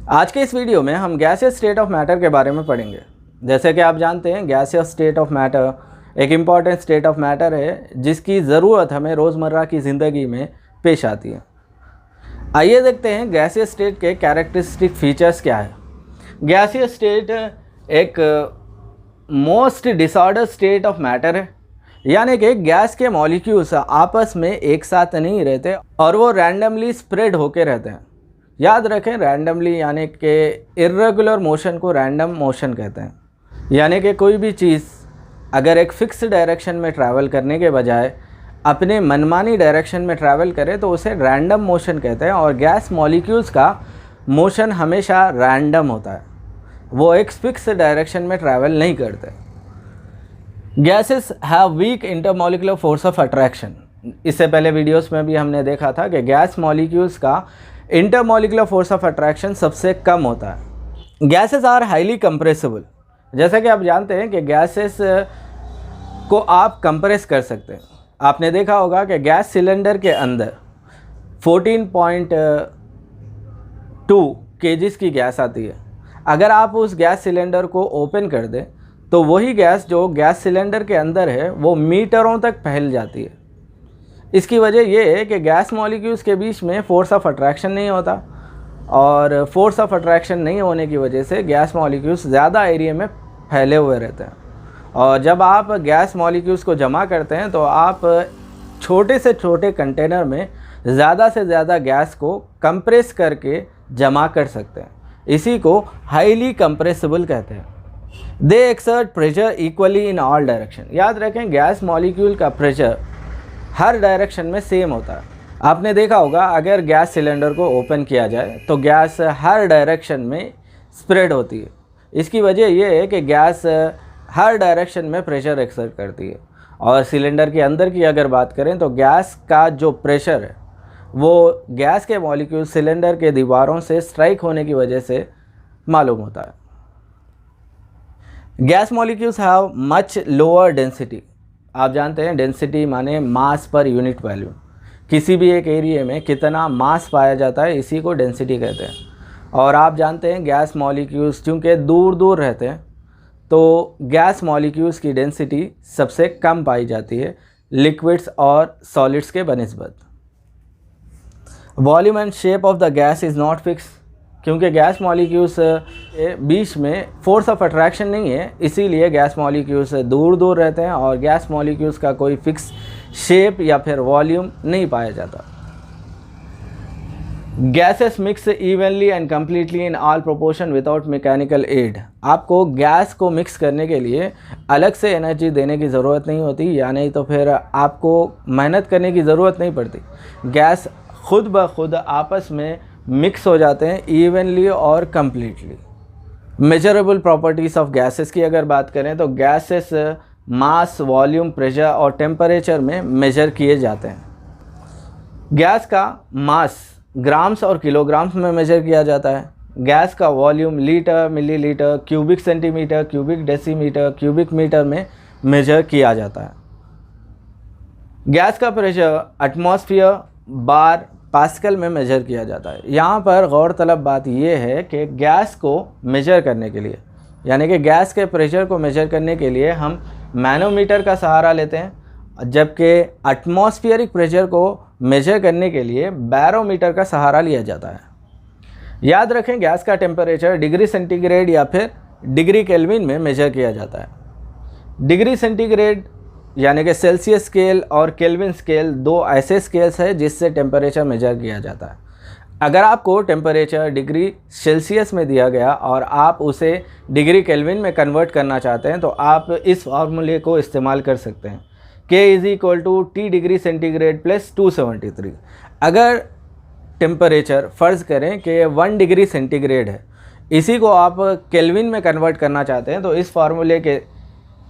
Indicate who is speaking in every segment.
Speaker 1: आज के इस वीडियो में हम गैसियस स्टेट ऑफ मैटर के बारे में पढ़ेंगे। जैसे कि आप जानते हैं गैसियस स्टेट ऑफ मैटर एक इम्पॉर्टेंट स्टेट ऑफ मैटर है जिसकी ज़रूरत हमें रोज़मर्रा की ज़िंदगी में पेश आती है। आइए देखते हैं गैसियस स्टेट के कैरेक्टरिस्टिक फीचर्स क्या है। गैसियस स्टेट एक most disorder state of matter है, यानी कि गैस के मॉलिक्यूल्स आपस में एक साथ नहीं रहते और वो रैंडमली स्प्रेड होके रहते हैं। याद रखें, रैंडमली यानी कि इर्रेगुलर मोशन को रैंडम मोशन कहते हैं। यानी कि कोई भी चीज़ अगर एक फिक्स डायरेक्शन में ट्रैवल करने के बजाय अपने मनमानी डायरेक्शन में ट्रैवल करे तो उसे रैंडम मोशन कहते हैं। और गैस मॉलिक्यूल्स का मोशन हमेशा रैंडम होता है, वो एक फिक्स डायरेक्शन में ट्रैवल नहीं करते। Gases have weak intermolecular force of attraction. इससे पहले वीडियोस में भी हमने देखा था कि गैस मॉलिक्यूल्स का इंटरमॉलिक्यूलर फोर्स ऑफ अट्रैक्शन सबसे कम होता है। Gases are highly compressible. जैसा कि आप जानते हैं कि गैसेस को आप कंप्रेस कर सकते हैं। आपने देखा होगा कि गैस सिलेंडर के अंदर 14.2 केजीज की गैस आती है। अगर आप उस गैस सिलेंडर को ओपन कर दें तो वही गैस जो गैस सिलेंडर के अंदर है वो मीटरों तक फैल जाती है। इसकी वजह यह है कि गैस मॉलिक्यूल्स के बीच में फोर्स ऑफ अट्रैक्शन नहीं होता और फोर्स ऑफ अट्रैक्शन नहीं होने की वजह से गैस मॉलिक्यूल्स ज़्यादा एरिया में फैले हुए रहते हैं। और जब आप गैस मॉलिक्यूल्स को जमा करते हैं तो आप छोटे से छोटे कंटेनर में ज़्यादा से ज़्यादा गैस को कंप्रेस करके जमा कर सकते हैं। इसी को हाईली कंप्रेसिबल कहते हैं। They exert pressure equally in all direction. याद रखें, गैस मॉलिक्यूल का प्रेशर हर डायरेक्शन में सेम होता है। आपने देखा होगा अगर गैस सिलेंडर को ओपन किया जाए तो गैस हर डायरेक्शन में स्प्रेड होती है। इसकी वजह यह है कि गैस हर डायरेक्शन में प्रेशर एक्सर्ट करती है। और सिलेंडर के अंदर की अगर बात करें तो गैस का जो प्रेशर है वो गैस के मॉलिक्यूल सिलेंडर के दीवारों से स्ट्राइक होने की वजह से मालूम होता है। Gas molecules have much lower density. आप जानते हैं डेंसिटी माने मास पर यूनिट वैल्यू। किसी भी एक एरिया में कितना मास पाया जाता है इसी को डेंसिटी कहते हैं। और आप जानते हैं गैस मॉलिक्यूल्स चूँकि दूर दूर रहते हैं तो गैस मॉलिक्यूल्स की डेंसिटी सबसे कम पाई जाती है लिक्विड्स और सॉलिड्स के बनिस्बत। Volume and shape of the gas is not fix. क्योंकि गैस मॉलिक्यूल्स के बीच में फोर्स ऑफ अट्रैक्शन नहीं है, इसीलिए गैस मॉलिक्यूल्स दूर दूर रहते हैं और गैस मॉलिक्यूल्स का कोई फिक्स शेप या फिर वॉल्यूम नहीं पाया जाता। Gases mix evenly and completely in all proportion without mechanical aid. आपको गैस को मिक्स करने के लिए अलग से एनर्जी देने की ज़रूरत नहीं होती, या नहीं तो फिर आपको मेहनत करने की ज़रूरत नहीं पड़ती। गैस खुद ब खुद आपस में मिक्स हो जाते हैं इवनली और completely. Measurable properties of gases की अगर बात करें तो गैसेस मास, वॉल्यूम, प्रेशर और टेम्परेचर में मेजर किए जाते हैं। गैस का मास ग्राम्स और किलोग्राम्स में मेजर किया जाता है। गैस का volume litre, millilitre, cubic centimetre, cubic decimetre, cubic metre में मेजर किया जाता है। गैस का प्रेशर एटमॉस्फेयर, बार, पास्कल में मेजर किया जाता है। यहाँ पर गौरतलब बात यह है कि गैस को मेजर करने के लिए, यानी कि गैस के प्रेशर को मेजर करने के लिए हम मैनोमीटर का सहारा लेते हैं, जबकि एटमॉस्फेरिक प्रेशर को मेजर करने के लिए बैरोमीटर का सहारा लिया जाता है। याद रखें, गैस का टेम्परेचर डिग्री सेंटीग्रेड या फिर डिग्री केल्विन में मेजर किया जाता है। डिग्री सेंटीग्रेड यानी कि सेल्सियस स्केल और केल्विन स्केल दो ऐसे स्केल्स हैं जिससे टेम्परेचर मेजर किया जाता है। अगर आपको टेम्परेचर डिग्री सेल्सियस में दिया गया और आप उसे डिग्री केल्विन में कन्वर्ट करना चाहते हैं तो आप इस फार्मूले को इस्तेमाल कर सकते हैं, K = T degree centigrade plus 273। अगर टेम्परेचर फ़र्ज़ करें कि 1 डिग्री सेंटीग्रेड है, इसी को आप केल्विन में कन्वर्ट करना चाहते हैं तो इस फार्मूले के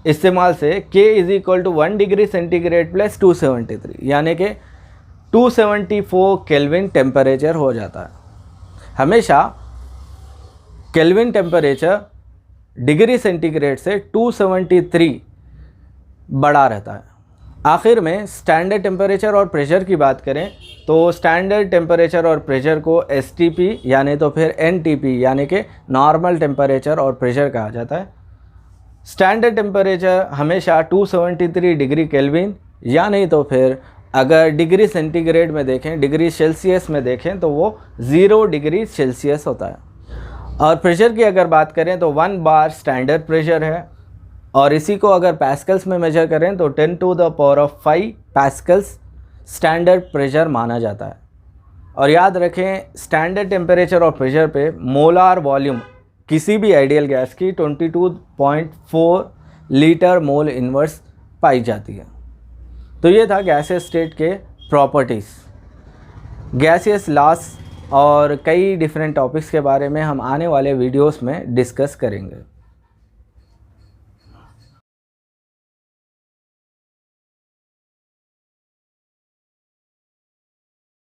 Speaker 1: इस्तेमाल से K = 1 डिग्री सेंटीग्रेड प्लस 273 यानी कि 274 केल्विन टेम्परेचर हो जाता है। हमेशा केल्विन टेम्परेचर डिग्री सेंटीग्रेड से 273 बड़ा रहता है। आखिर में स्टैंडर्ड टेम्परेचर और प्रेशर की बात करें तो स्टैंडर्ड टेम्परेचर और प्रेशर को STP यानी तो फिर NTP यानी कि नॉर्मल टेम्परेचर और प्रेशर कहा जाता है। स्टैंडर्ड टेम्परेचर हमेशा 273 डिग्री केल्विन या नहीं तो फिर अगर डिग्री सेंटीग्रेड में देखें, डिग्री सेल्सियस में देखें तो वो 0 डिग्री सेल्सियस होता है। और प्रेशर की अगर बात करें तो 1 बार स्टैंडर्ड प्रेशर है और इसी को अगर पैस्कल्स में मेजर करें तो 10⁵ पैस्कल्स स्टैंडर्ड प्रेशर माना जाता है। और याद रखें स्टैंडर्ड टेम्परेचर और प्रेशर पे मोलार वॉल्यूम किसी भी आइडियल गैस की 22.4 लीटर मोल इनवर्स पाई जाती है। तो ये था गैसियस स्टेट के प्रॉपर्टीज़, गैसियस लॉस और कई डिफरेंट टॉपिक्स के बारे में हम आने वाले वीडियोस में डिस्कस करेंगे।